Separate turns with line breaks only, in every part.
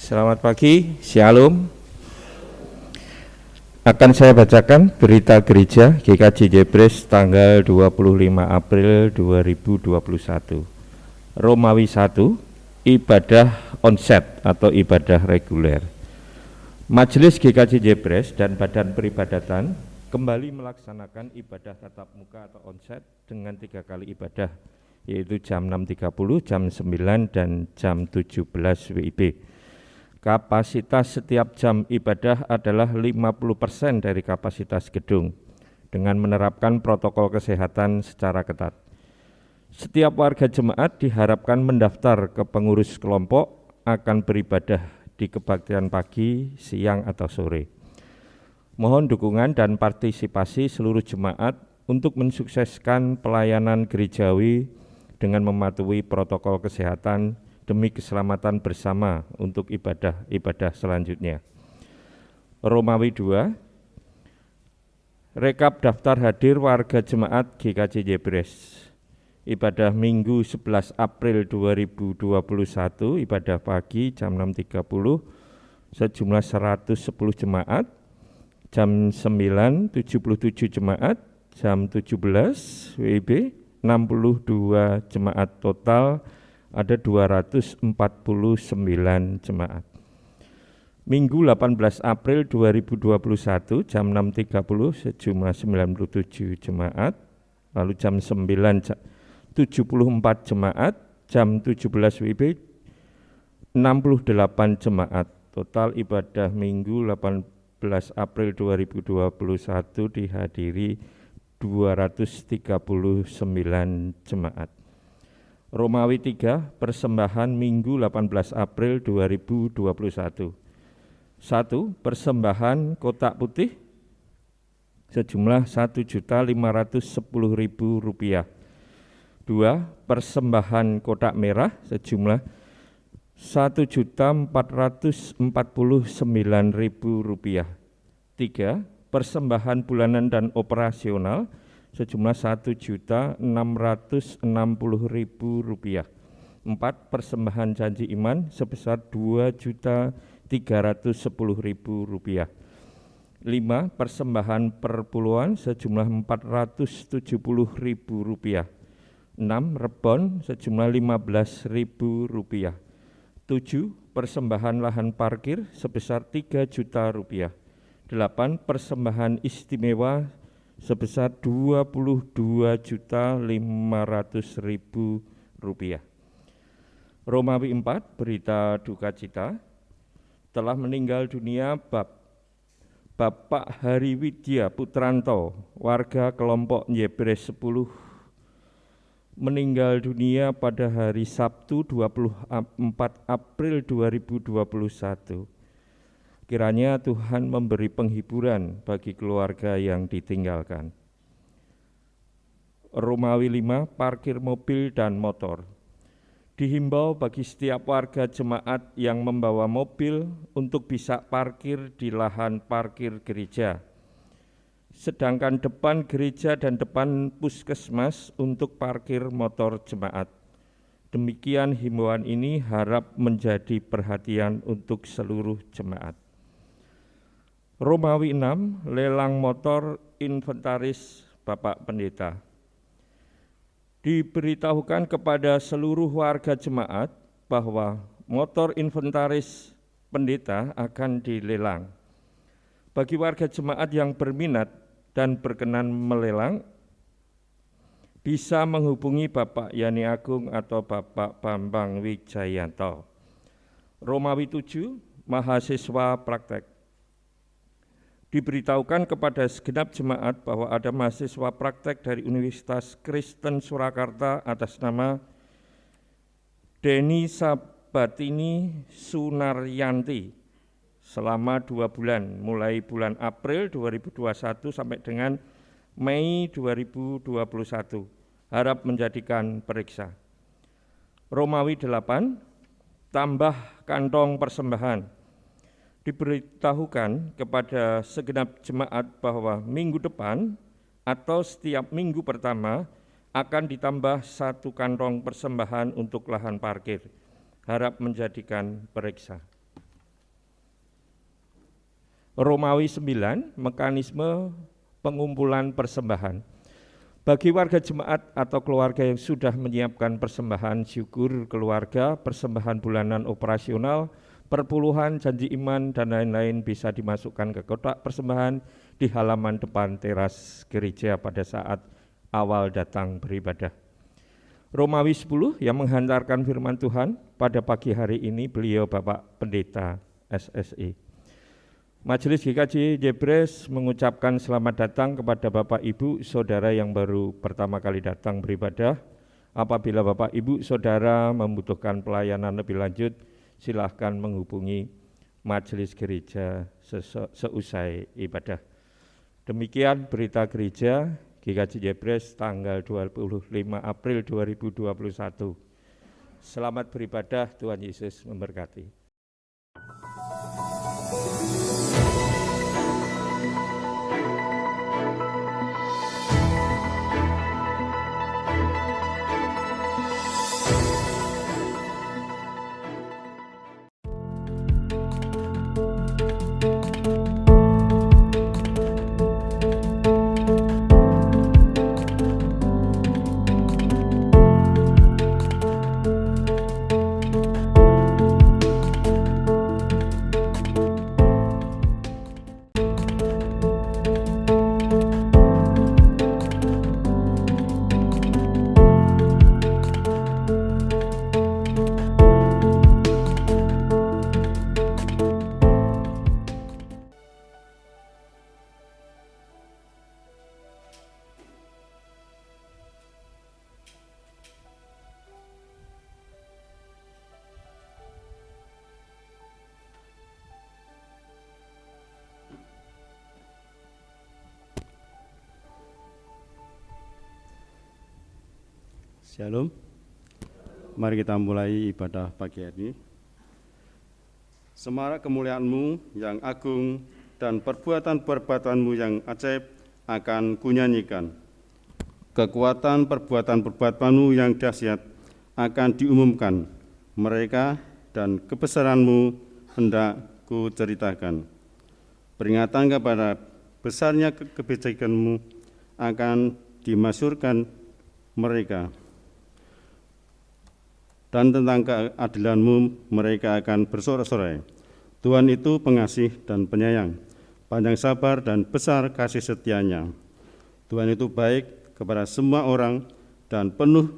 Selamat pagi, Shalom. Akan saya bacakan berita gereja GKJ Jebres tanggal 25 April 2021. Romawi 1, ibadah onset atau ibadah reguler. Majelis GKJ Jebres dan Badan Peribadatan kembali melaksanakan ibadah tatap muka atau onset dengan 3 kali ibadah, yaitu jam 6.30, jam 9, dan jam 17 WIB. Kapasitas setiap jam ibadah adalah 50% dari kapasitas gedung dengan menerapkan protokol kesehatan secara ketat. Setiap warga jemaat diharapkan mendaftar ke pengurus kelompok akan beribadah di kebaktian pagi, siang, atau sore. Mohon dukungan dan partisipasi seluruh jemaat untuk mensukseskan pelayanan gerejawi dengan mematuhi protokol kesehatan demi keselamatan bersama untuk ibadah-ibadah selanjutnya. Romawi 2, rekap daftar hadir warga jemaat GKJ Jebres. Ibadah Minggu 11 April 2021, ibadah pagi jam 6.30, sejumlah 110 jemaat, jam 9, 77 jemaat, jam 17 WIB, 62 jemaat total, ada 249 jemaat. Minggu 18 April 2021 jam 6.30 sejumlah 97 jemaat, lalu jam 9 74 jemaat, jam 17 WIB 68 jemaat. Total ibadah Minggu 18 April 2021 dihadiri 239 jemaat. Romawi 3, persembahan Minggu 18 April 2021. 1. Persembahan kotak putih sejumlah Rp1.510.000. 2. Persembahan kotak merah sejumlah Rp1.449.000. 3. Persembahan bulanan dan operasional sejumlah Rp1.660.000. 4. Persembahan janji iman sebesar Rp2.310.000. 5. Persembahan perpuluhan sejumlah Rp470.000. 6. Rebon sejumlah Rp15.000. 7. Persembahan lahan parkir sebesar Rp3 juta. 8. Persembahan istimewa sebesar Rp22.500.000. Romawi 4, berita duka cita. Telah meninggal dunia Bapak Hari Widya Putranto, warga kelompok Jebres 10, meninggal dunia pada hari Sabtu 24 April 2021. Kiranya Tuhan memberi penghiburan bagi keluarga yang ditinggalkan. Romawi 5, parkir mobil dan motor. Dihimbau bagi setiap warga jemaat yang membawa mobil untuk bisa parkir di lahan parkir gereja. Sedangkan depan gereja dan depan puskesmas untuk parkir motor jemaat. Demikian himbauan ini harap menjadi perhatian untuk seluruh jemaat. Romawi 6, lelang motor inventaris Bapak Pendeta. Diberitahukan kepada seluruh warga jemaat bahwa motor inventaris pendeta akan dilelang. Bagi warga jemaat yang berminat dan berkenan melelang, bisa menghubungi Bapak Yani Agung atau Bapak Bambang Wijayanto. Romawi 7, mahasiswa praktek. Diberitahukan kepada segenap jemaat bahwa ada mahasiswa praktek dari Universitas Kristen Surakarta atas nama Deni Sabatini Sunaryanti selama 2 bulan, mulai bulan April 2021 sampai dengan Mei 2021, harap menjadikan periksa. Romawi 8, tambah kantong persembahan. Diberitahukan kepada segenap jemaat bahwa minggu depan atau setiap minggu pertama akan ditambah 1 kantong persembahan untuk lahan parkir. Harap menjadikan periksa. Romawi 9, mekanisme pengumpulan persembahan. Bagi warga jemaat atau keluarga yang sudah menyiapkan persembahan syukur keluarga, persembahan bulanan operasional, perpuluhan, janji iman, dan lain-lain bisa dimasukkan ke kotak persembahan di halaman depan teras gereja pada saat awal datang beribadah. Romawi 10 yang menghantarkan firman Tuhan pada pagi hari ini beliau Bapak Pendeta SSI. Majelis GKJ Jebres mengucapkan selamat datang kepada Bapak Ibu Saudara yang baru pertama kali datang beribadah. Apabila Bapak Ibu Saudara membutuhkan pelayanan lebih lanjut, silahkan menghubungi Majelis Gereja seusai ibadah. Demikian berita gereja GKJ Jebres tanggal 25 April 2021. Selamat beribadah, Tuhan Yesus memberkati.
Shalom. Mari kita mulai ibadah pagi hari ini. Semarak kemuliaan-Mu yang agung dan perbuatan-perbuatan-Mu yang ajaib akan kunyanyikan. Kekuatan perbuatan-perbuatan-Mu yang dahsyat akan diumumkan. Mereka dan kebesaran-Mu hendak ku ceritakan. Peringatan kepada besarnya kebijakan-Mu akan dimasyhurkan mereka. Dan tentang keadilan-Mu mereka akan bersorak-sorai. Tuhan itu pengasih dan penyayang, panjang sabar dan besar kasih setianya. Tuhan itu baik kepada semua orang dan penuh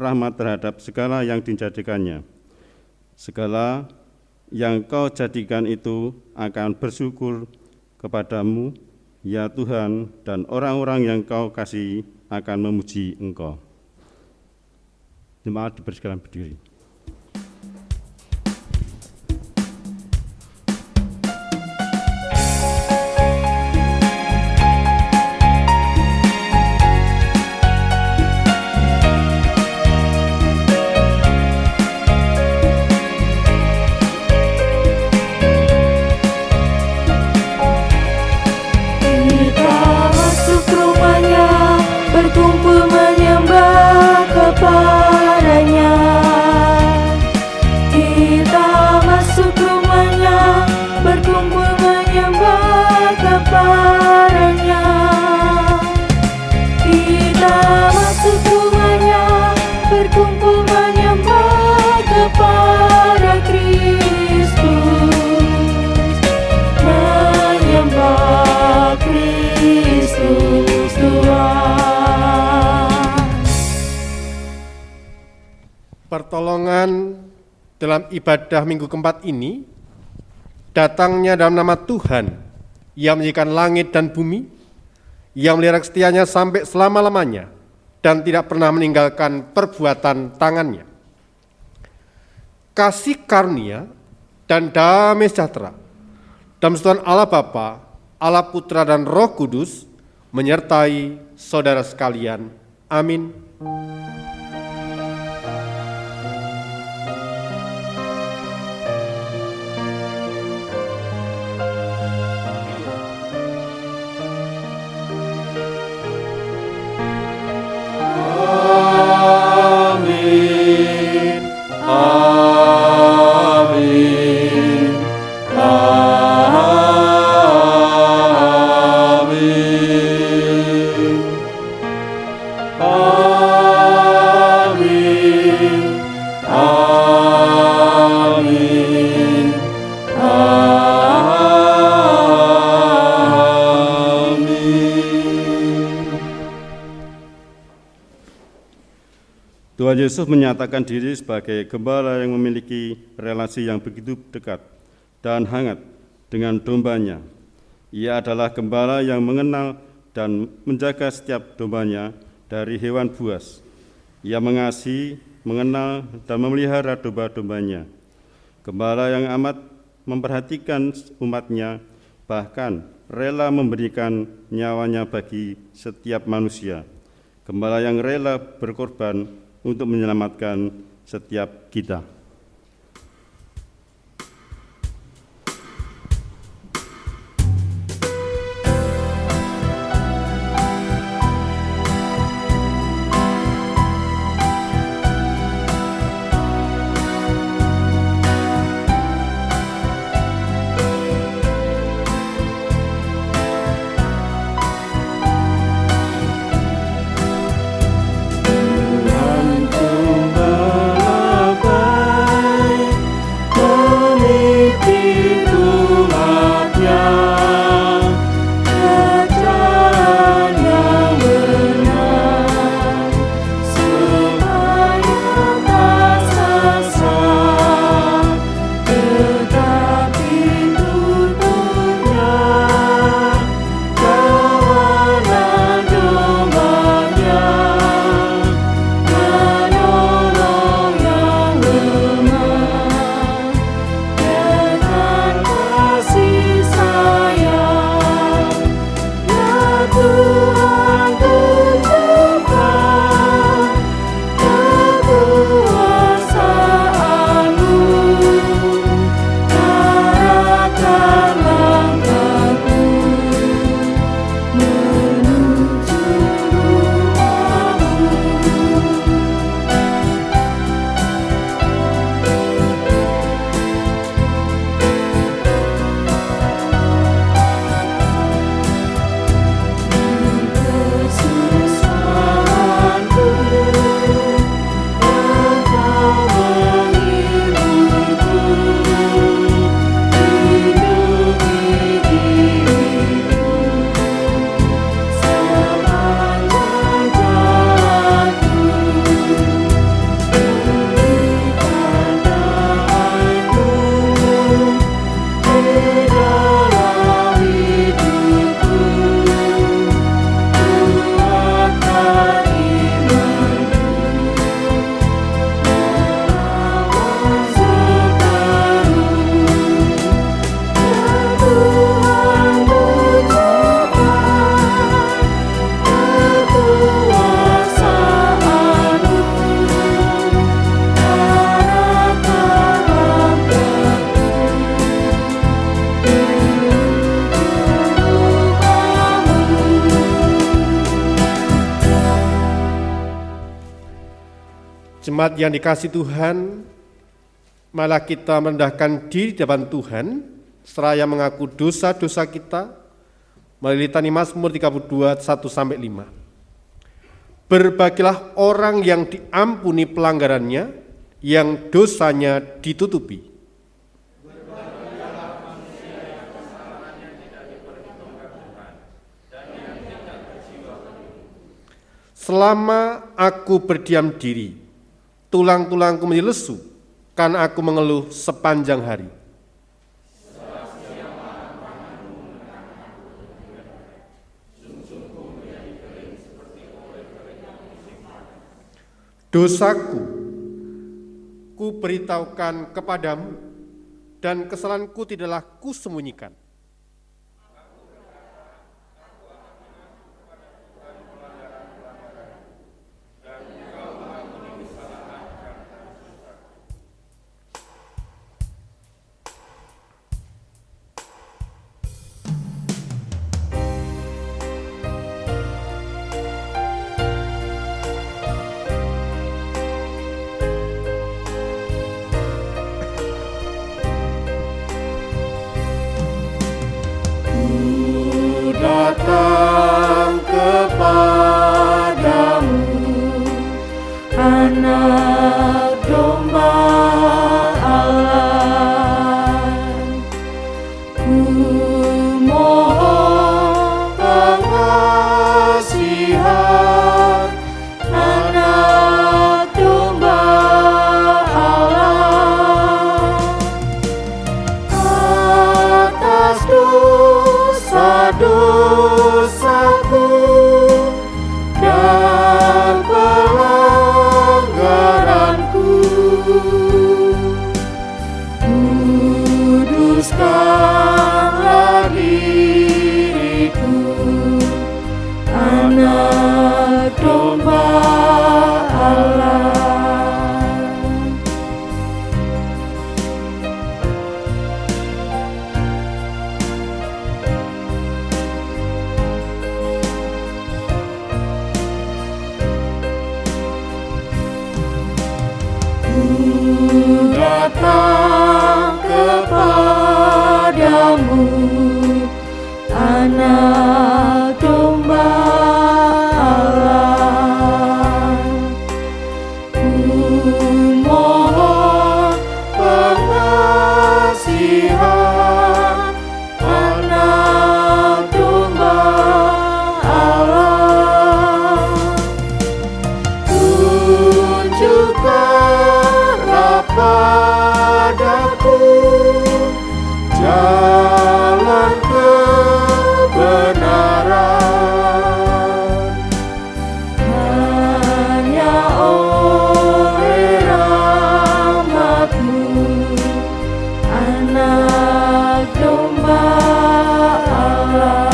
rahmat terhadap segala yang dijadikannya. Segala yang Kau jadikan itu akan bersyukur kepadamu, ya Tuhan, dan orang-orang yang Kau kasihi akan memuji Engkau. Jemaat dipersilakan berdiri.
Kita masuk rumahnya, berkumpul menyembah kepadanya. Kita masuk rumahnya, berkumpul menyembah kepadanya. Kita masuk rumahnya, berkumpul menyembah kepada Kristus, menyembah Kristus Tuhan.
Pertolongan dalam ibadah minggu keempat ini datangnya dalam nama Tuhan yang menjadikan langit dan bumi, yang melihara setianya sampai selama-lamanya dan tidak pernah meninggalkan perbuatan tangannya. Kasih karunia dan damai sejahtera dalam persekutuan Allah Bapa, Allah Putra dan Roh Kudus menyertai saudara sekalian. Amin.
Amin. Amin.
Tuhan Yesus menyatakan diri sebagai gembala yang memiliki relasi yang begitu dekat dan hangat dengan dombanya. Ia adalah gembala yang mengenal dan menjaga setiap dombanya dari hewan buas. Ia mengasihi, mengenal, dan memelihara domba-dombanya. Gembala yang amat memperhatikan umatnya, bahkan rela memberikan nyawanya bagi setiap manusia. Gembala yang rela berkorban untuk menyelamatkan setiap kita.
Jemaat yang dikasihi Tuhan, malah kita merendahkan diri di depan Tuhan, seraya mengaku dosa-dosa kita, melalui tani Mazmur 32, 1-5. Berbahagialah orang yang diampuni pelanggarannya, yang dosanya ditutupi. Selama aku berdiam diri, tulang-tulangku menjadi lesu, karena aku mengeluh sepanjang hari. Dosaku ku beritahukan kepadamu, dan kesalahanku tidaklah kusembunyikan.
kepadamu, Anak Domba Allah. Kumohon pengasihan, Anak Domba Allah. Tunjukkanlah padaku jalan kebenaran. Hanya oleh rahmat-Mu, Anak Domba Allah.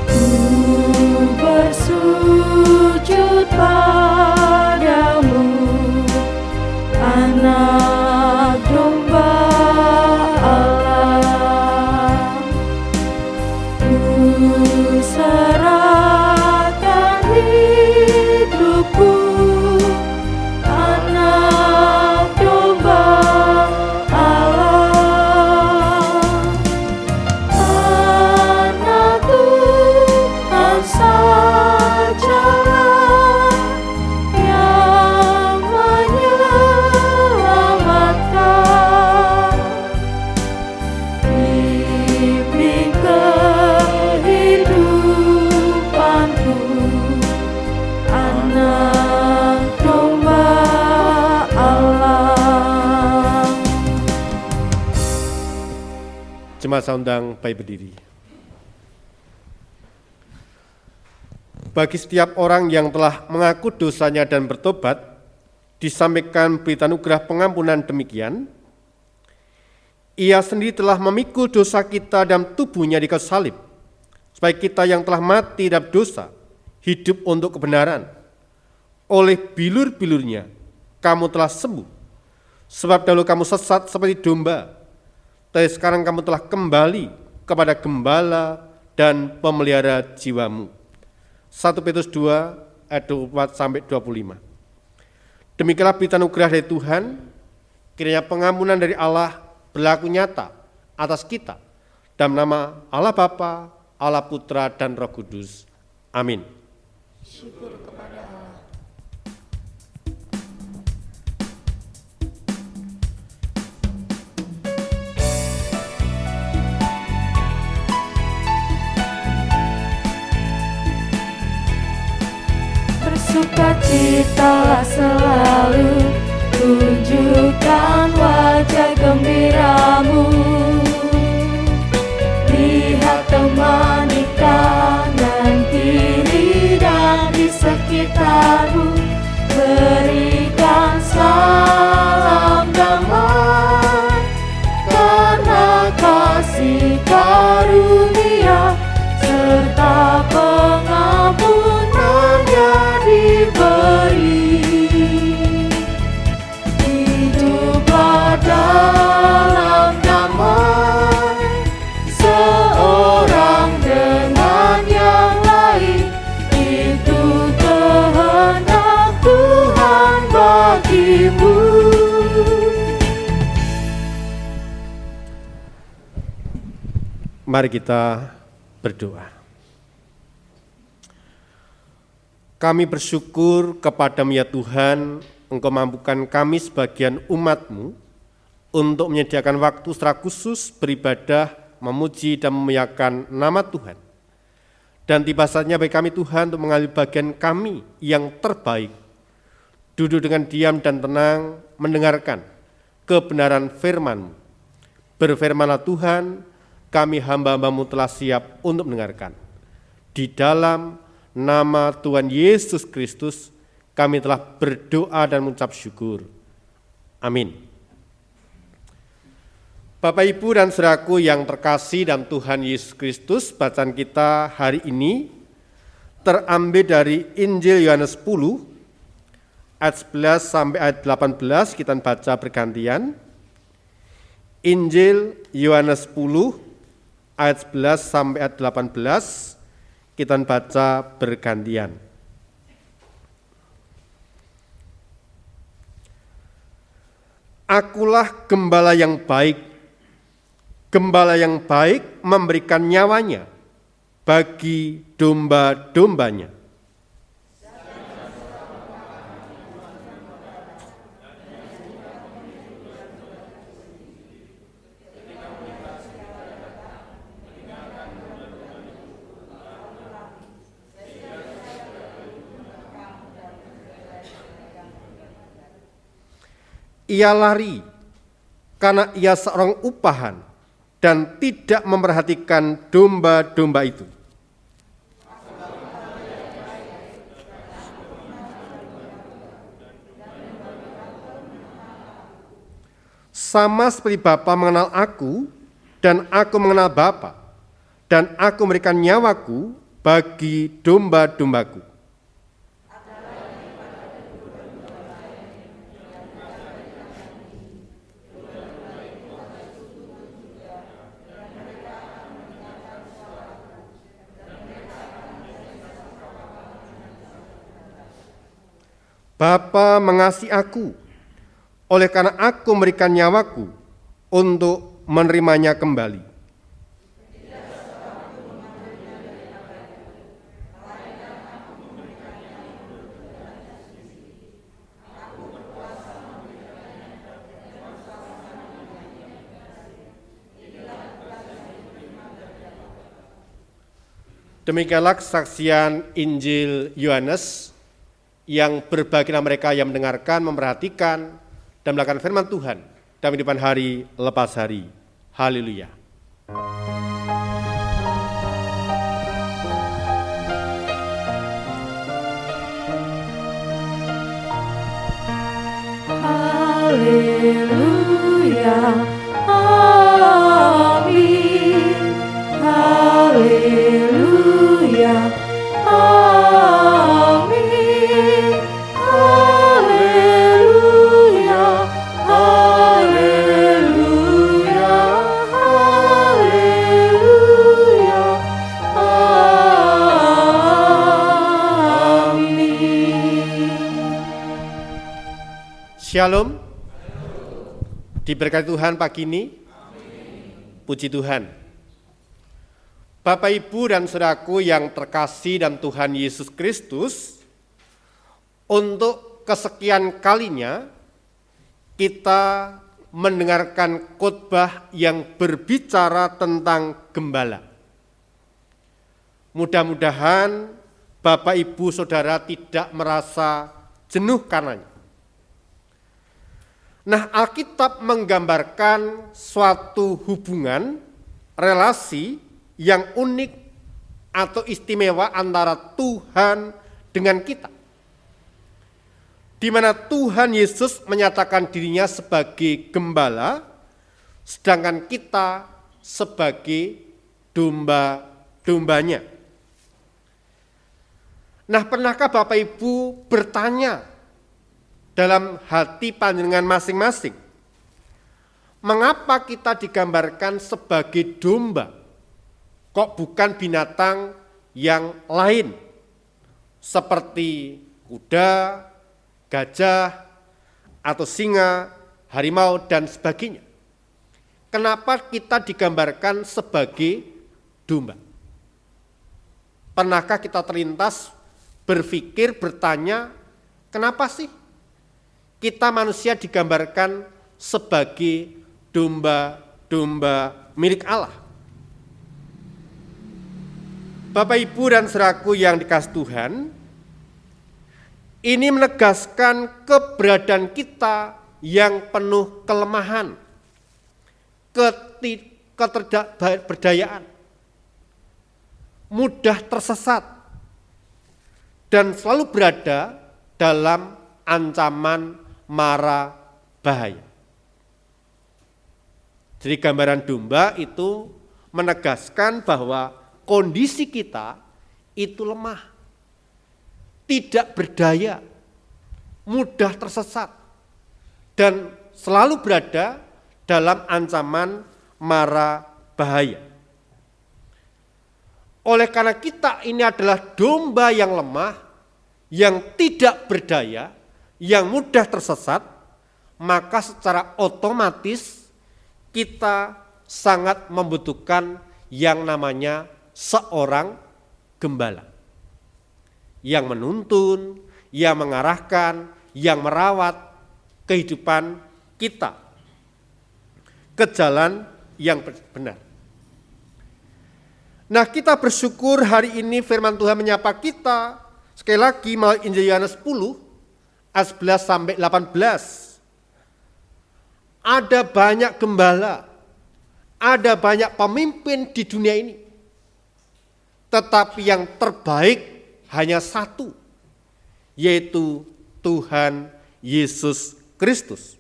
Ku bersujud padamu, Anak Domba Allah. Ku serahkan hidupku, Anak Domba Allah. Anak Tuhan sajalah yang menyelamatkan. Bimbing kehidupanku, Anak Domba Allah.
Jemaat saya undang baik berdiri. Bagi setiap orang yang telah mengaku dosanya dan bertobat, disampaikan berita anugerah pengampunan demikian, Ia sendiri telah memikul dosa kita dalam tubuhnya di kayu salib, supaya kita yang telah mati dalam dosa, hidup untuk kebenaran. Oleh bilur-bilurnya, kamu telah sembuh. Sebab dahulu kamu sesat seperti domba, tapi sekarang kamu telah kembali kepada gembala dan pemelihara jiwamu. 1 Petrus 2 ayat 24-25. Demikianlah berita anugerah dari Tuhan, kiranya pengampunan dari Allah berlaku nyata atas kita, dalam nama Allah Bapa, Allah Putra, dan Roh Kudus. Amin.
Syukur kepada Allah. Bersukacitalah selalu, tunjukkan wajah gembiramu. Lihat teman di kanan kiri dan di sekitarmu, berikan salam damai, karena kasih karunia serta pengampunannya diberi. Hiduplah dalam damai, seorang dengan yang lain, itu kehendak Tuhan bagimu.
Mari kita berdoa. Kami bersyukur kepadamu ya Tuhan, Engkau mampukan kami sebagian umat-Mu untuk menyediakan waktu secara khusus beribadah, memuji dan memuliakan nama Tuhan. Dan tiba saatnya bagi kami Tuhan untuk mengambil bagian kami yang terbaik, duduk dengan diam dan tenang mendengarkan kebenaran firman-Mu. Berfirmanlah Tuhan, kami hamba-hamba-Mu telah siap untuk mendengarkan. Di dalam nama Tuhan Yesus Kristus, kami telah berdoa dan mengucap syukur. Amin. Bapak, Ibu, dan saudaraku yang terkasih dalam Tuhan Yesus Kristus, bacaan kita hari ini terambil dari Injil Yohanes 10, ayat 11 sampai ayat 18, kita baca bergantian. Injil Yohanes 10 ayat 11 sampai ayat 18 kita baca bergantian. Akulah gembala yang baik. Gembala yang baik memberikan nyawanya bagi domba-dombanya. Ia lari karena ia seorang upahan dan tidak memperhatikan domba-domba itu. Sama seperti Bapa mengenal aku dan aku mengenal Bapa, dan aku memberikan nyawaku bagi domba-dombaku. Bapa mengasihi aku, oleh karena aku memberikan nyawaku untuk menerimanya kembali. Demikianlah kesaksian Injil Yohanes yang berbahagia mereka yang mendengarkan, memperhatikan, dan melakukan firman Tuhan dalam kehidupan hari lepas hari. Haleluya.
Haleluya, amin. Haleluya, amin. Haleluya, haleluya, haleluya, amin.
Shalom. Diberkati Tuhan pagi ini. Puji Tuhan. Bapak, Ibu, dan saudaraku yang terkasih dalam Tuhan Yesus Kristus, untuk kesekian kalinya kita mendengarkan khotbah yang berbicara tentang gembala. Mudah-mudahan Bapak, Ibu, Saudara tidak merasa jenuh karenanya. Nah, Alkitab menggambarkan suatu hubungan, relasi yang unik atau istimewa antara Tuhan dengan kita, di mana Tuhan Yesus menyatakan dirinya sebagai gembala, sedangkan kita sebagai domba-dombanya. Nah, pernahkah Bapak Ibu bertanya dalam hati panjenengan masing-masing, mengapa kita digambarkan sebagai domba? Kok bukan binatang yang lain seperti kuda, gajah, atau singa, harimau, dan sebagainya? Kenapa kita digambarkan sebagai domba? Pernahkah kita terlintas berpikir, bertanya, kenapa sih kita manusia digambarkan sebagai domba-domba milik Allah? Bapak, Ibu, dan saudaraku yang dikasihi Tuhan, ini menegaskan keberadaan kita yang penuh kelemahan, ketidakberdayaan, mudah tersesat, dan selalu berada dalam ancaman mara bahaya. Jadi gambaran domba itu menegaskan bahwa kondisi kita itu lemah, tidak berdaya, mudah tersesat, dan selalu berada dalam ancaman mara bahaya. Oleh karena kita ini adalah domba yang lemah, yang tidak berdaya, yang mudah tersesat, maka secara otomatis kita sangat membutuhkan yang namanya seorang gembala. Yang menuntun, yang mengarahkan, yang merawat kehidupan kita ke jalan yang benar. Nah, kita bersyukur hari ini firman Tuhan menyapa kita sekali lagi melalui Injil Yohanes 10 ayat 11 sampai 18. Ada banyak gembala, ada banyak pemimpin di dunia ini. Tetapi yang terbaik hanya satu, yaitu Tuhan Yesus Kristus.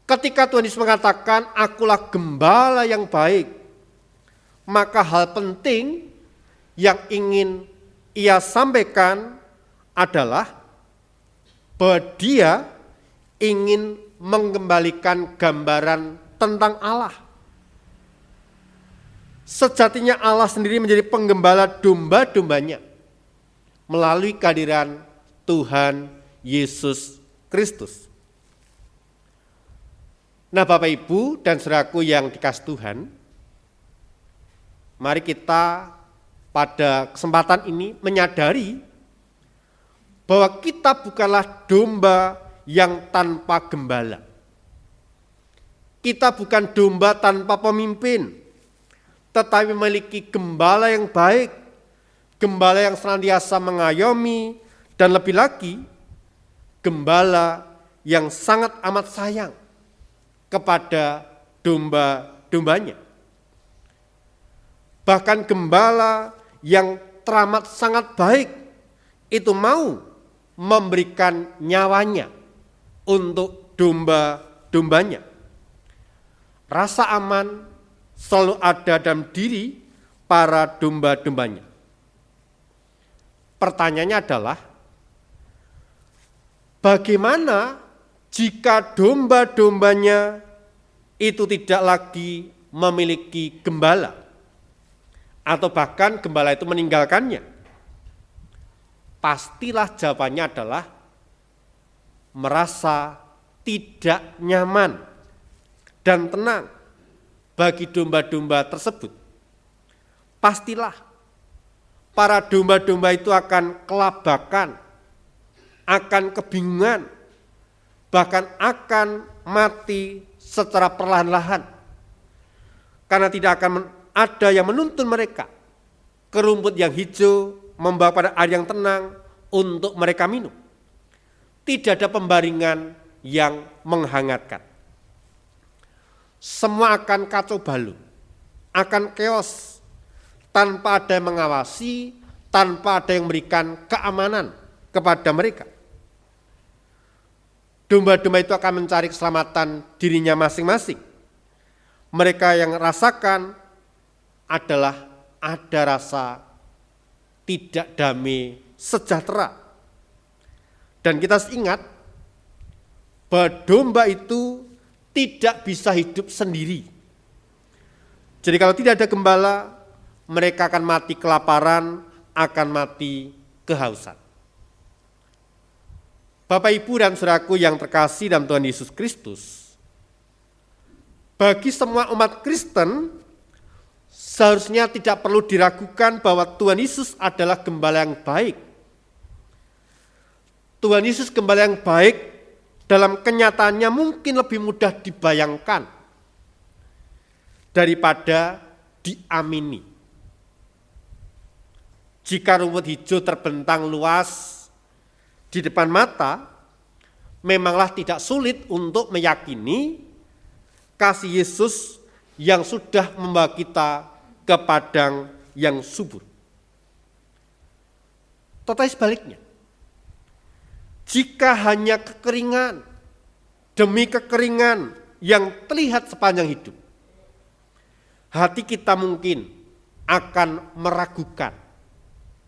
Ketika Tuhan Yesus mengatakan, "Akulah gembala yang baik," maka hal penting yang ingin ia sampaikan adalah bahwa dia ingin mengembalikan gambaran tentang Allah. Sejatinya Allah sendiri menjadi penggembala domba-dombanya melalui kehadiran Tuhan Yesus Kristus. Nah, Bapak Ibu dan saudaraku yang dikasihi Tuhan, mari kita pada kesempatan ini menyadari bahwa kita bukanlah domba yang tanpa gembala. Kita bukan domba tanpa pemimpin, tetapi memiliki gembala yang baik, gembala yang senantiasa mengayomi, dan lebih lagi, gembala yang sangat amat sayang kepada domba-dombanya. Bahkan gembala yang teramat sangat baik itu mau memberikan nyawanya untuk domba-dombanya. Rasa aman selalu ada dalam diri para domba-dombanya. Pertanyaannya adalah, bagaimana jika domba-dombanya itu tidak lagi memiliki gembala? Atau bahkan gembala itu meninggalkannya? Pastilah jawabannya adalah merasa tidak nyaman dan tenang bagi domba-domba tersebut. Pastilah para domba-domba itu akan kelabakan, akan kebingungan, bahkan akan mati secara perlahan-lahan. Karena tidak akan ada yang menuntun mereka ke rumput yang hijau, membawa pada air yang tenang untuk mereka minum. Tidak ada pembaringan yang menghangatkan. Semua akan kacau balau, akan keos, tanpa ada yang mengawasi, tanpa ada yang memberikan keamanan kepada mereka. Domba-domba itu akan mencari keselamatan dirinya masing-masing. Mereka yang rasakan adalah ada rasa tidak damai sejahtera. Dan kita harus ingat bahwa domba itu tidak bisa hidup sendiri. Jadi kalau tidak ada gembala, mereka akan mati kelaparan, akan mati kehausan. Bapak, Ibu, dan saudaraku yang terkasih dalam Tuhan Yesus Kristus, bagi semua umat Kristen, seharusnya tidak perlu diragukan bahwa Tuhan Yesus adalah gembala yang baik. Tuhan Yesus gembala yang baik dalam kenyataannya mungkin lebih mudah dibayangkan daripada diamini. Jika rumput hijau terbentang luas di depan mata, memanglah tidak sulit untuk meyakini kasih Yesus yang sudah membawa kita ke padang yang subur. Tetapi sebaliknya, jika hanya kekeringan demi kekeringan yang terlihat sepanjang hidup, hati kita mungkin akan meragukan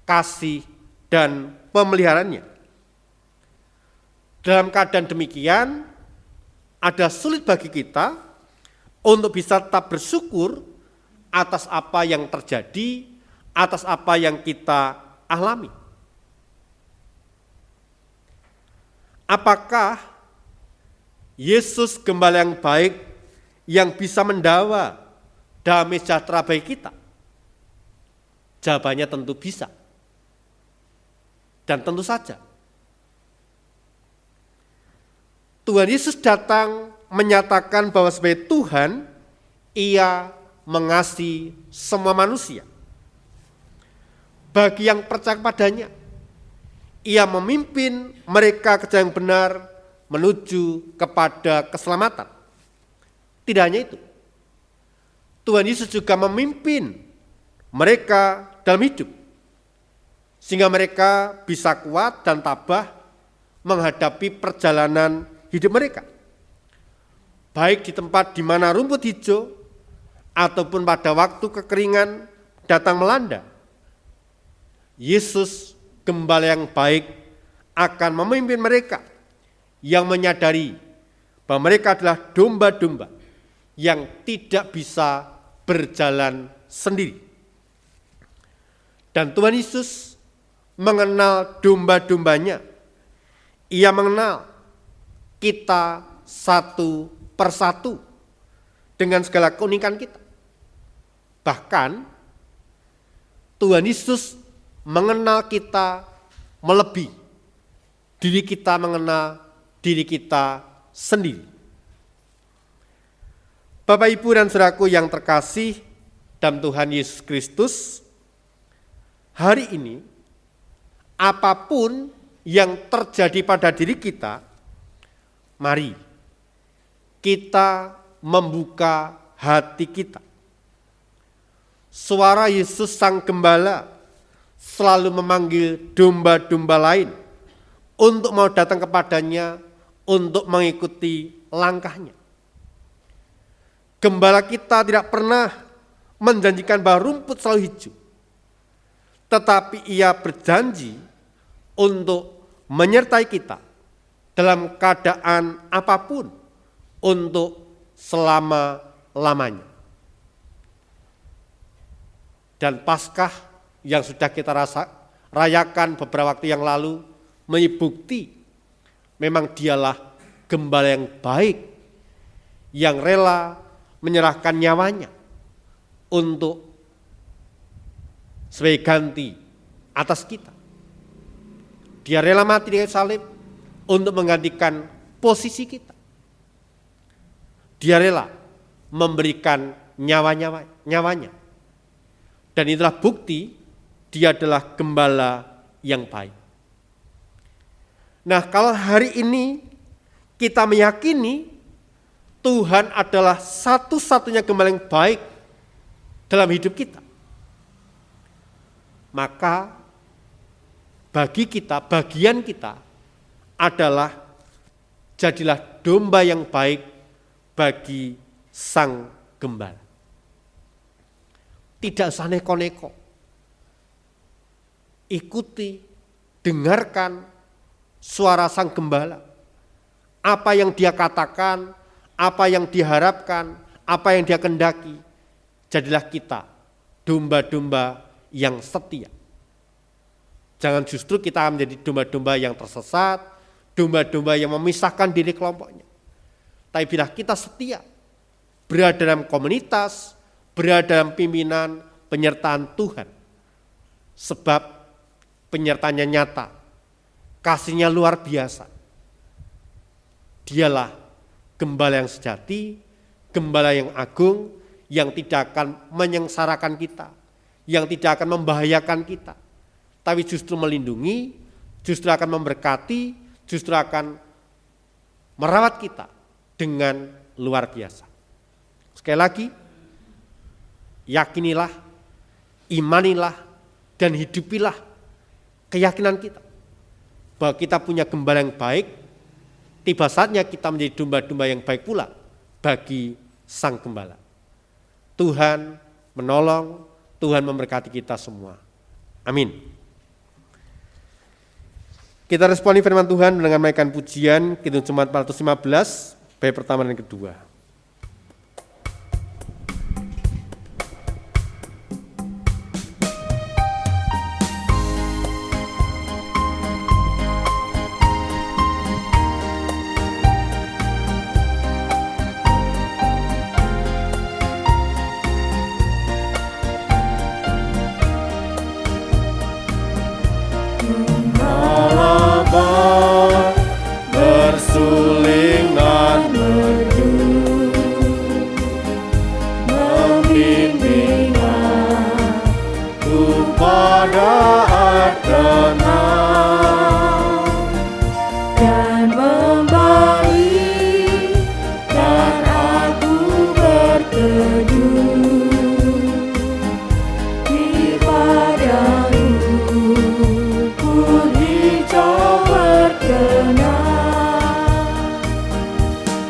kasih dan pemeliharaannya. Dalam keadaan demikian, ada sulit bagi kita untuk bisa tetap bersyukur atas apa yang terjadi, atas apa yang kita alami. Apakah Yesus gembala yang baik yang bisa mendawa damai sejahtera bagi kita? Jawabannya tentu bisa. Dan tentu saja. Tuhan Yesus datang menyatakan bahwa sebagai Tuhan, Ia mengasihi semua manusia. Bagi yang percaya padanya, Ia memimpin mereka ke jalan yang benar menuju kepada keselamatan. Tidak hanya itu, Tuhan Yesus juga memimpin mereka dalam hidup, sehingga mereka bisa kuat dan tabah menghadapi perjalanan hidup mereka. Baik di tempat di mana rumput hijau, ataupun pada waktu kekeringan datang melanda. Yesus gembala yang baik akan memimpin mereka yang menyadari bahwa mereka adalah domba-domba yang tidak bisa berjalan sendiri. Dan Tuhan Yesus mengenal domba-dombanya. Ia mengenal kita satu persatu dengan segala keunikan kita. Bahkan Tuhan Yesus mengenal kita melebihi diri kita mengenal diri kita sendiri. Bapak, Ibu, dan saudaraku yang terkasih dalam Tuhan Yesus Kristus, hari ini apapun yang terjadi pada diri kita, mari kita membuka hati kita. Suara Yesus Sang Gembala selalu memanggil domba-domba lain untuk mau datang kepadanya, untuk mengikuti langkahnya. Gembala kita tidak pernah menjanjikan bahwa rumput selalu hijau, tetapi Ia berjanji untuk menyertai kita dalam keadaan apapun untuk selama-lamanya. Dan Paskah yang sudah kita rayakan beberapa waktu yang lalu membukti memang Dialah gembala yang baik yang rela menyerahkan nyawanya untuk sebagai ganti atas kita. Dia rela mati di kayu salib untuk menggantikan posisi kita. Dia rela memberikan nyawanya. Dan itulah bukti Dia adalah gembala yang baik. Nah, kalau hari ini kita meyakini Tuhan adalah satu-satunya gembala yang baik dalam hidup kita, maka bagi kita, bagian kita adalah jadilah domba yang baik bagi Sang Gembala. Tidak usah neko-neko. Ikuti, dengarkan suara Sang Gembala. Apa yang Dia katakan, apa yang diharapkan, apa yang Dia kehendaki. Jadilah kita domba-domba yang setia. Jangan justru kita menjadi domba-domba yang tersesat, domba-domba yang memisahkan diri kelompoknya. Tapi bila kita setia, berada dalam komunitas, berada dalam pimpinan penyertaan Tuhan. Sebab penyertaannya nyata, kasihnya luar biasa. Dialah gembala yang sejati, gembala yang agung, yang tidak akan menyengsarakan kita, yang tidak akan membahayakan kita, tapi justru melindungi, justru akan memberkati, justru akan merawat kita dengan luar biasa. Sekali lagi, yakinilah, imanilah, dan hidupilah keyakinan kita bahwa kita punya gembala yang baik. Tiba saatnya kita menjadi domba-domba yang baik pula bagi Sang Gembala. Tuhan menolong, Tuhan memberkati kita semua. Amin. Kita responi firman Tuhan dengan menaikkan pujian Kidung Jemaat 415, bait pertama dan kedua.
Malabar bersuling dan merdu, membimbing aku pada air tenang, dan membalik dan aku berteduh di padang rumput hijau berkenan.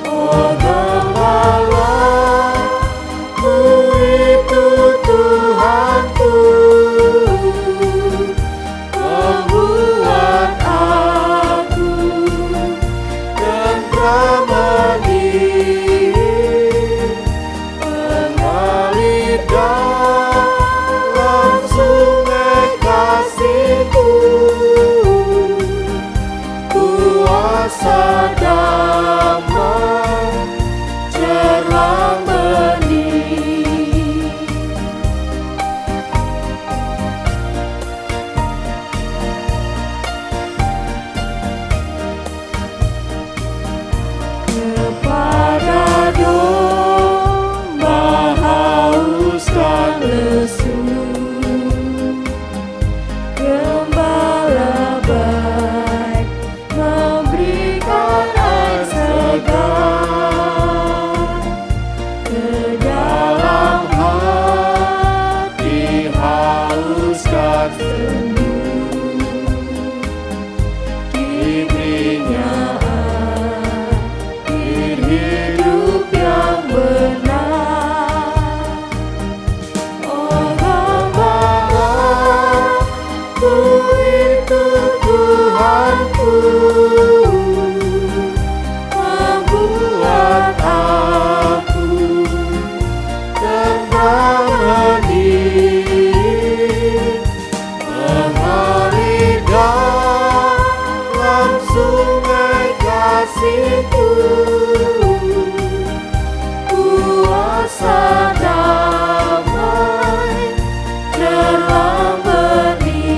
Oh gembala, ku itu Tuhanku, membuat aku tentram menir, mengalir dalam sungai kasih-Ku, kuasa damai jelang benih. Kepada domba haus dan lesu, gembala baik memberikan air segar. Ke dalam hati haus dan sendu, diberinya air hidup yang benar. Oh gembala, ku itu Tuhanku, membuat aku tentram menir, mengalir dalam sungai kasih-Ku, kuasa damai jelang benih.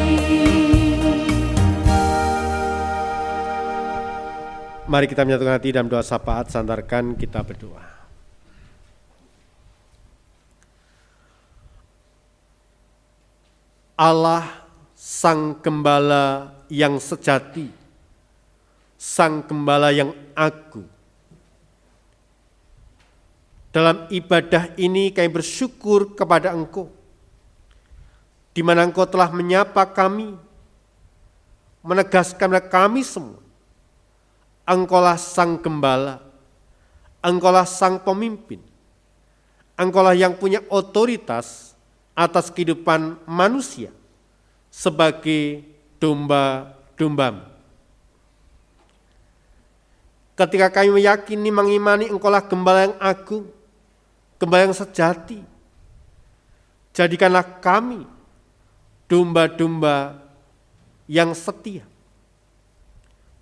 Mari kita menyatukan hati dalam doa syafaat, sandarkan kita berdoa. Allah Sang Gembala yang sejati, Sang Gembala yang agung. Dalam ibadah ini kami bersyukur kepada Engkau, di mana Engkau telah menyapa kami, menegaskan kepada kami semua, Engkaulah Sang Gembala, Engkaulah Sang Pemimpin, Engkaulah yang punya otoritas atas kehidupan manusia sebagai domba-domba-Mu. Ketika kami meyakini, mengimani Engkaulah Gembala yang agung, Gembala yang sejati, jadikanlah kami domba-domba yang setia,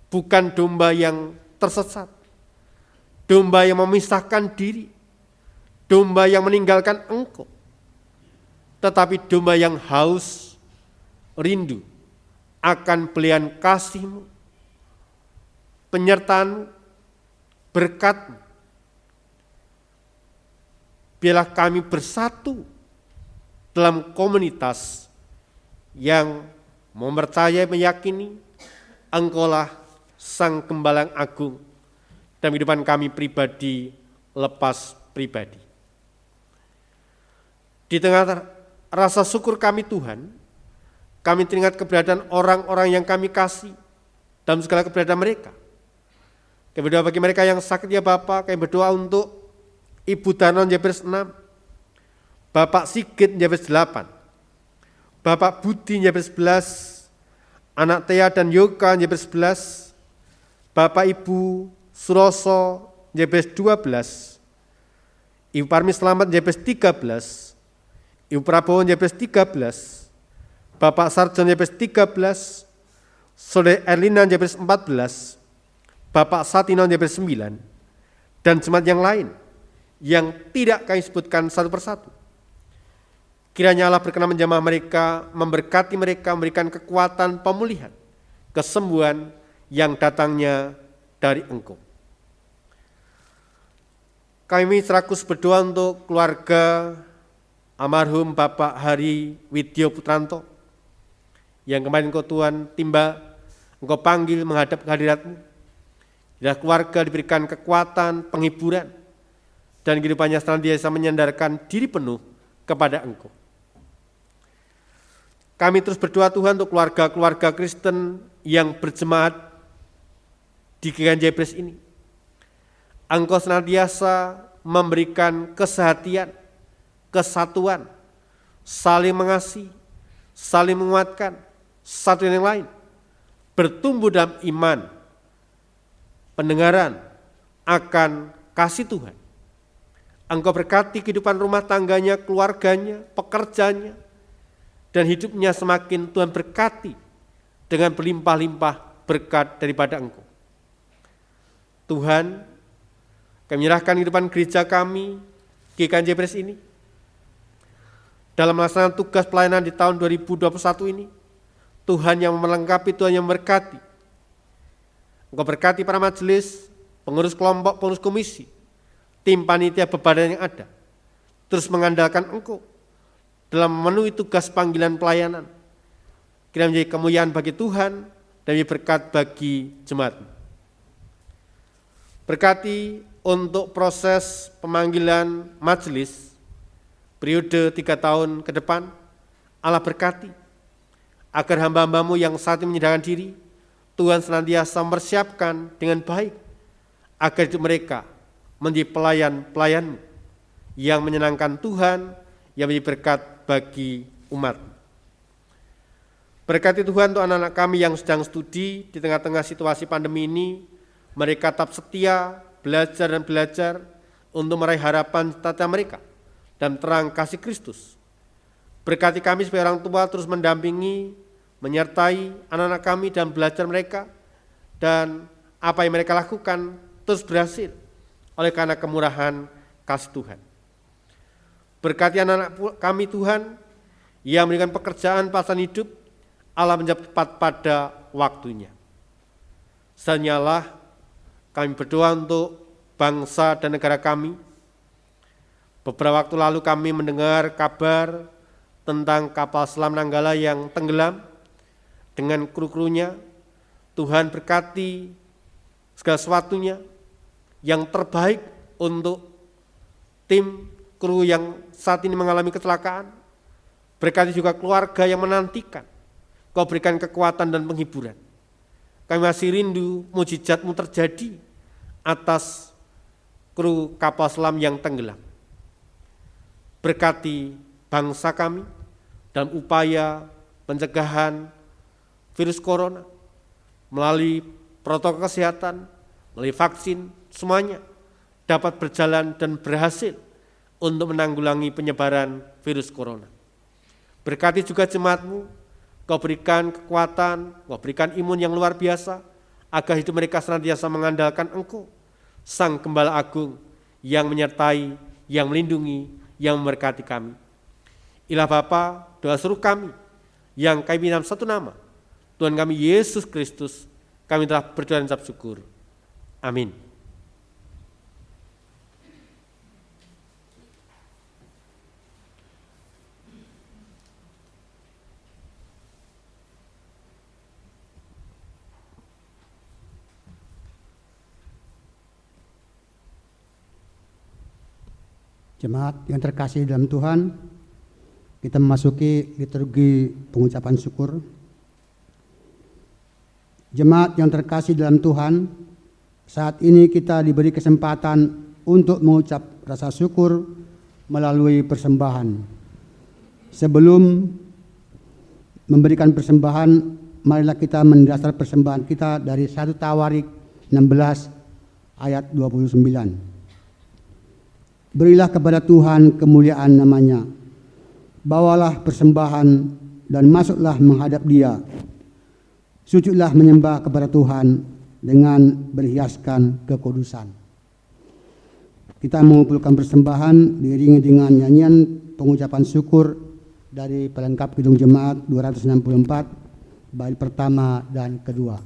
bukan domba yang tersesat, domba yang memisahkan diri, domba yang meninggalkan Engkau, tetapi domba yang haus, rindu akan pelihan kasih-Mu, penyertaan-Mu, berkat-Mu. Biarlah kami bersatu dalam komunitas yang mempercayai, meyakini Engkaulah Sang Gembala yang agung dalam kehidupan kami pribadi lepas pribadi. Di tengah rasa syukur kami Tuhan, kami teringat keberadaan orang-orang yang kami kasih dalam segala keberadaan mereka. Kami berdoa bagi mereka yang sakit ya Bapak, kami berdoa untuk Ibu Danon Jebres 6, Bapak Sigit Jebres 8, Bapak Budi Jebres 11, Anak Tea dan Yoga Jebres 11, Bapak Ibu Suroso JPS 12, Ibu Parmi Selamat JPS 13, Ibu Prabowo JPS 13, Bapak Sarjon JPS 13, Saudari Erlina JPS 14, Bapak Satino JPS 9, dan jemaat yang lain yang tidak kami sebutkan satu persatu. Kiranya Allah berkenan menjamah mereka, memberkati mereka, memberikan kekuatan pemulihan, kesembuhan yang datangnya dari Engkau. Kami serakus berdoa untuk keluarga almarhum Bapak Hari Widyo Putranto, yang kemarin Engkau Tuhan timba, Engkau panggil menghadap kehadirat-Mu. Biar keluarga diberikan kekuatan, penghiburan, dan kehidupannya senantiasa menyandarkan diri penuh kepada Engkau. Kami terus berdoa Tuhan untuk keluarga-keluarga Kristen yang berjemaat di GKJ Pres ini. Engkau senantiasa memberikan kesehatian, kesatuan, saling mengasihi, saling menguatkan satu yang lain, bertumbuh dalam iman, pendengaran akan kasih Tuhan. Engkau berkati kehidupan rumah tangganya, keluarganya, pekerjaannya, dan hidupnya semakin Tuhan berkati dengan berlimpah-limpah berkat daripada Engkau. Tuhan, kami menyerahkan kehidupan gereja kami, GKJ Pres ini, dalam melaksanakan tugas pelayanan di tahun 2021 ini. Tuhan yang melengkapi, Tuhan yang memberkati. Engkau berkati para majelis, pengurus kelompok, pengurus komisi, tim panitia bebadan yang ada, terus mengandalkan Engkau dalam memenuhi tugas panggilan pelayanan. Kiranya menjadi kemuliaan bagi Tuhan dan menjadi berkat bagi jemaat. Berkati untuk proses pemanggilan majelis periode 3 tahun ke depan. Allah berkati agar hamba-hambamu yang saat ini menyediakan diri, Tuhan senantiasa mempersiapkan dengan baik agar hidup mereka menjadi pelayan-pelayan-Mu yang menyenangkan Tuhan, yang menjadi berkat bagi umat. Berkati Tuhan untuk anak-anak kami yang sedang studi di tengah-tengah situasi pandemi ini, mereka tetap setia belajar dan belajar untuk meraih harapan cita-cita mereka dan terang kasih Kristus. Berkati kami sebagai orang tua terus mendampingi, menyertai anak-anak kami dan belajar mereka, dan apa yang mereka lakukan terus berhasil oleh karena kemurahan kasih Tuhan. Berkati anak-anak kami Tuhan yang memberikan pekerjaan pasangan hidup, Allah menjawab tepat pada waktunya. Senyalah kami berdoa untuk bangsa dan negara kami. Beberapa waktu lalu kami mendengar kabar tentang kapal selam Nanggala yang tenggelam dengan kru-krunya. Tuhan berkati segala sesuatunya yang terbaik untuk tim kru yang saat ini mengalami kecelakaan. Berkati juga keluarga yang menantikan. Kau berikan kekuatan dan penghiburan. Kami masih rindu mujizat-Mu terjadi atas kru kapal selam yang tenggelam. Berkati bangsa kami dalam upaya pencegahan virus corona melalui protokol kesehatan, melalui vaksin, semuanya dapat berjalan dan berhasil untuk menanggulangi penyebaran virus corona. Berkati juga jemaat-Mu, Kau berikan kekuatan, Kau berikan imun yang luar biasa, agar hidup mereka senantiasa mengandalkan Engkau, Sang Gembala Agung yang menyertai, yang melindungi, yang memberkati kami. Ilah Bapa, doa seru kami, yang kami dalam satu nama, Tuhan kami Yesus Kristus, kami telah berdoa dan ucap syukur. Amin.
Jemaat yang terkasih dalam Tuhan, kita memasuki liturgi pengucapan syukur. Jemaat yang terkasih dalam Tuhan, saat ini kita diberi kesempatan untuk mengucap rasa syukur melalui persembahan. Sebelum memberikan persembahan, marilah kita mendasar persembahan kita dari 1 Tawarik 16 ayat 29. Berilah kepada Tuhan kemuliaan namanya, bawalah persembahan dan masuklah menghadap Dia. Sujudlah menyembah kepada Tuhan dengan berhiaskan kekudusan. Kita mengumpulkan persembahan diiringi dengan nyanyian pengucapan syukur dari pelengkap Kidung Jemaat 264, bait pertama dan kedua.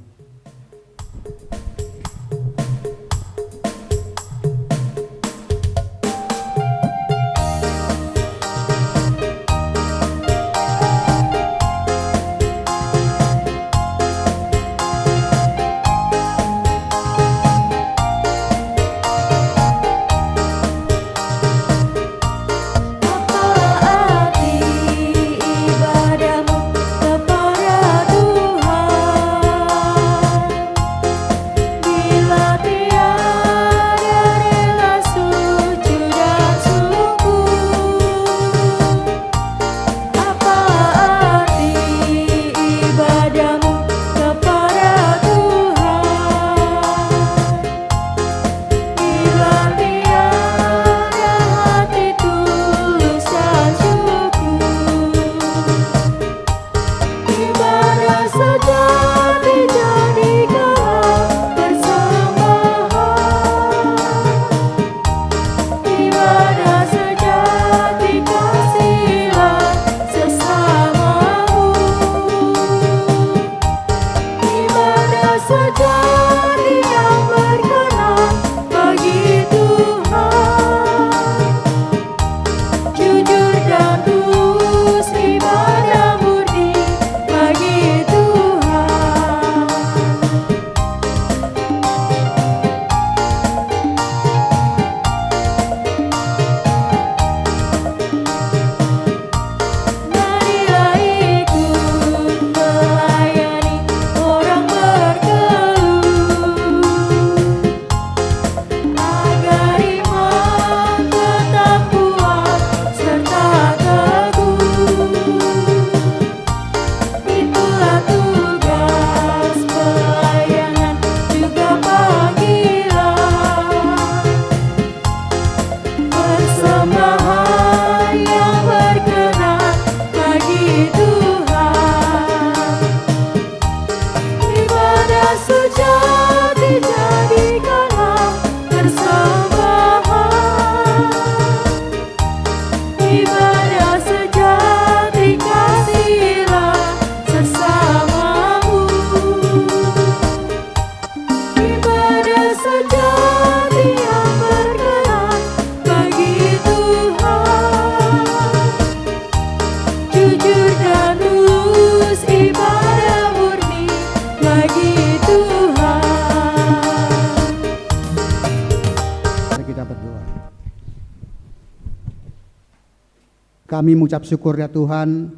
Kami mengucap syukur ya Tuhan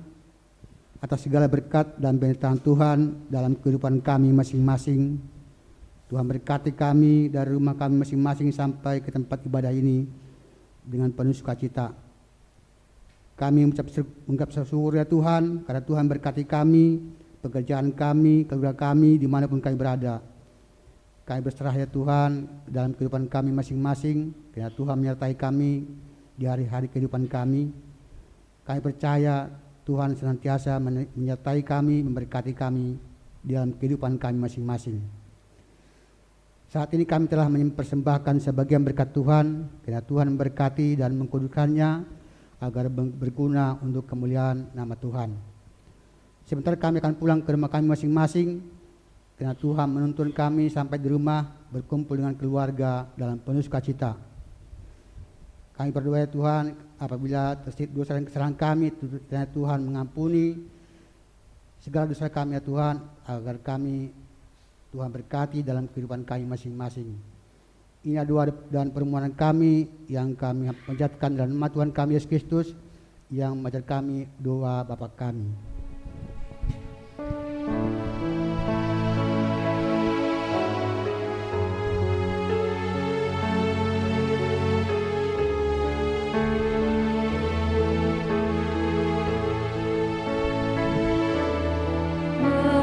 atas segala berkat dan pernyataan Tuhan dalam kehidupan kami masing-masing. Tuhan berkati kami dari rumah kami masing-masing sampai ke tempat ibadah ini dengan penuh sukacita. Kami mengucap syukur ya Tuhan karena Tuhan berkati kami, pekerjaan kami, keluarga kami dimanapun kami berada. Kami berserah ya Tuhan dalam kehidupan kami masing-masing, karena Tuhan menyertai kami di hari-hari kehidupan kami. Kami percaya Tuhan senantiasa menyertai kami, memberkati kami di dalam kehidupan kami masing-masing. Saat ini kami telah mempersembahkan sebagian berkat Tuhan, karena Tuhan memberkati dan mengkuduskannya agar berguna untuk kemuliaan nama Tuhan. Sebentar kami akan pulang ke rumah kami masing-masing, karena Tuhan menuntun kami sampai di rumah berkumpul dengan keluarga dalam penuh sukacita. Kami berdoa ya Tuhan, apabila terselip dosa dan kesalahan kami, Tuhan mengampuni segala dosa kami ya Tuhan, agar kami Tuhan berkati dalam kehidupan kami masing-masing. Ini doa dan permohonan kami yang kami panjatkan dalam nama Tuhan kami Yesus Kristus yang mengajar kami doa Bapa kami.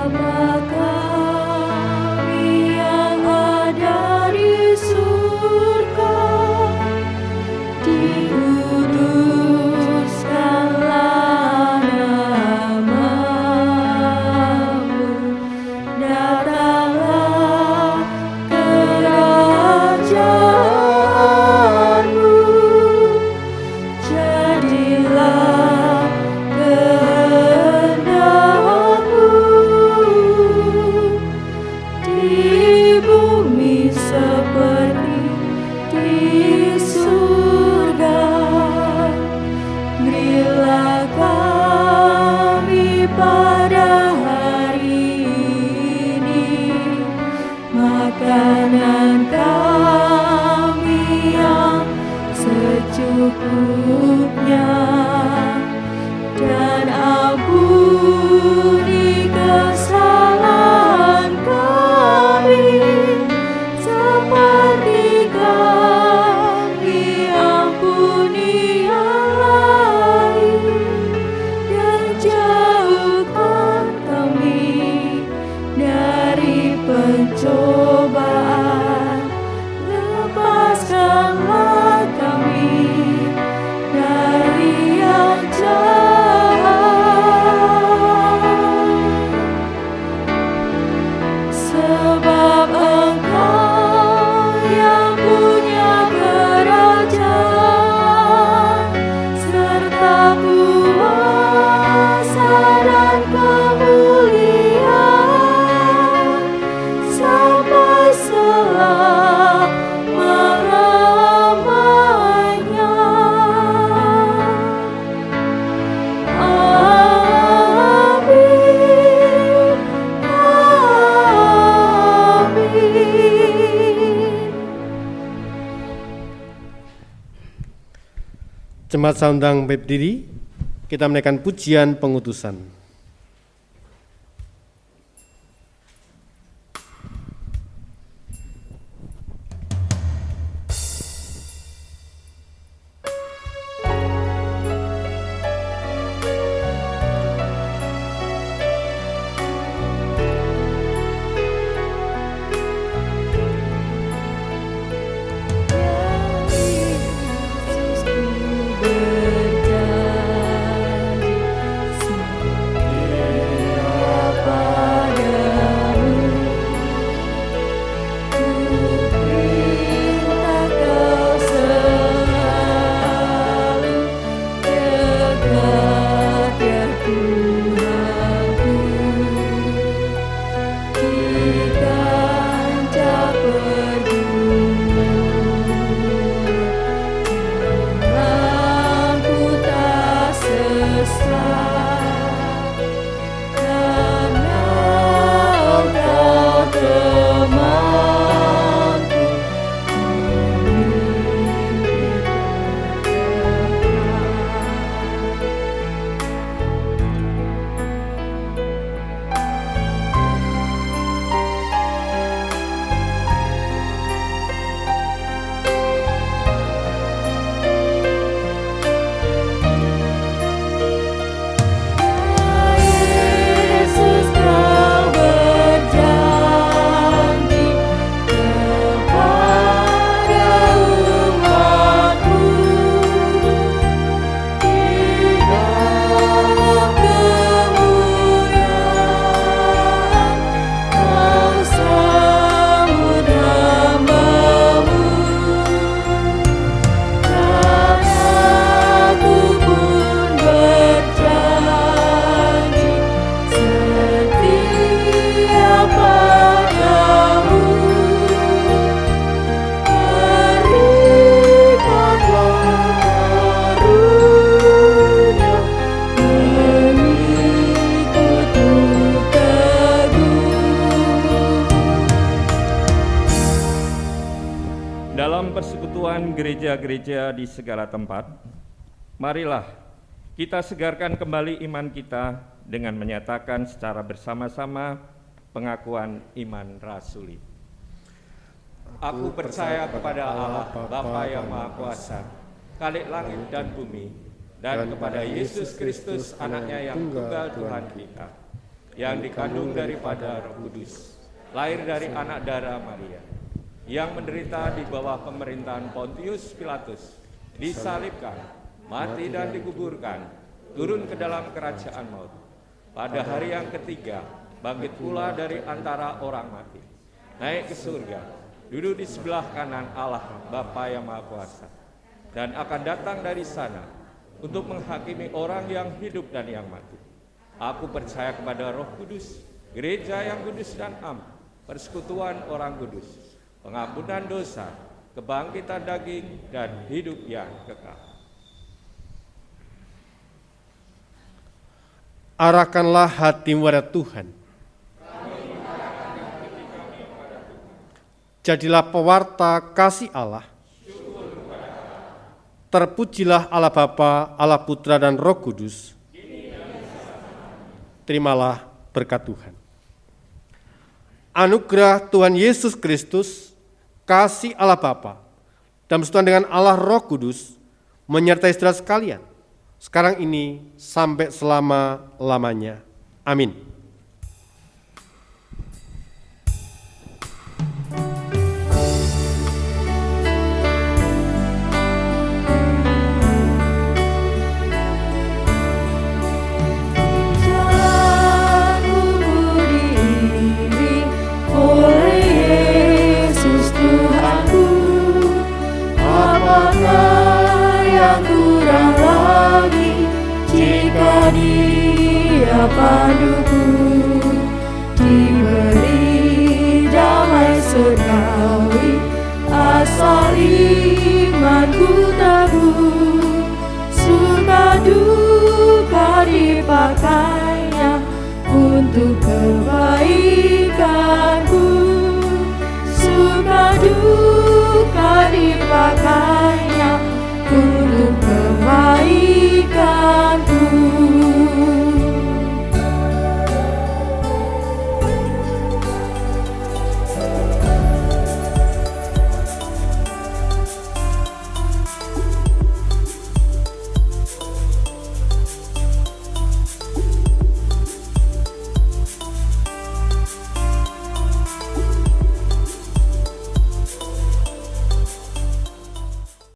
Bapa kami yang ada di surga, kehendak-Mu di bumi seperti di surga. Berilah kami pada hari ini makanan kami yang secukupnya, dan ampuni kesalahan kami seperti kami ampuni yang lain, dan jauhkan kami dari pencobaan, lepaskanlah kami dari yang jahat. Sebab Engkau yang punya kerajaan serta kuasa dan kemuliaan sampai selama-lamanya. Amin. Amin.
Jemaat saundang berdiri, kita menaikkan pujian pengutusan.
Yesusku berjanji setia padamu. Ku minta Kau selalu dekat ya Tuhanku, di kancah pergumulan ku tak sesat, karena Engkau temanku memimpin dekat. Yesus, Kau berjanji kepada umat-Mu, di dalam kemuliaan Kau sambut hamba-Mu, dan aku pun berjanji setia padamu. Berikanlah karunia mengikutmu teguh.
Dalam persekutuan gereja-gereja di segala tempat, marilah kita segarkan kembali iman kita dengan menyatakan secara bersama-sama pengakuan iman rasuli. Aku percaya kepada Allah, Bapa yang Maha Kuasa, Khalik langit dan bumi, dan kepada Yesus Kristus, anaknya yang tunggal Tuhan kita, yang dikandung daripada Roh Kudus, lahir dari anak darah Maria, yang menderita di bawah pemerintahan Pontius Pilatus, disalibkan, mati dan dikuburkan, turun ke dalam kerajaan maut. Pada hari yang ketiga, bangkit pula dari antara orang mati, naik ke surga, duduk di sebelah kanan Allah Bapa yang Maha Kuasa, dan akan datang dari sana untuk menghakimi orang yang hidup dan yang mati. Aku percaya kepada Roh Kudus, gereja yang kudus dan am, persekutuan orang kudus, pengampunan dosa, kebangkitan daging, dan hidup yang kekal.
Arahkanlah hatimu pada Tuhan. Jadilah pewarta kasih Allah. Terpujilah Allah Bapa, Allah Putra dan Roh Kudus. Terimalah berkat Tuhan. Anugerah Tuhan Yesus Kristus, kasih Allah Bapa, dan persekutuan dengan Allah Roh Kudus menyertai saudara sekalian, sekarang ini sampai selama-lamanya. Amin.
Jalanmu diiringi oleh Yesus Tuhanku. Apakah yang kurang lagi jika Dia paduku? Diberi damai surgawi, asal imanku teguh. Suka duka dipakainya untuk kebaikanku. Suka duka dipakainya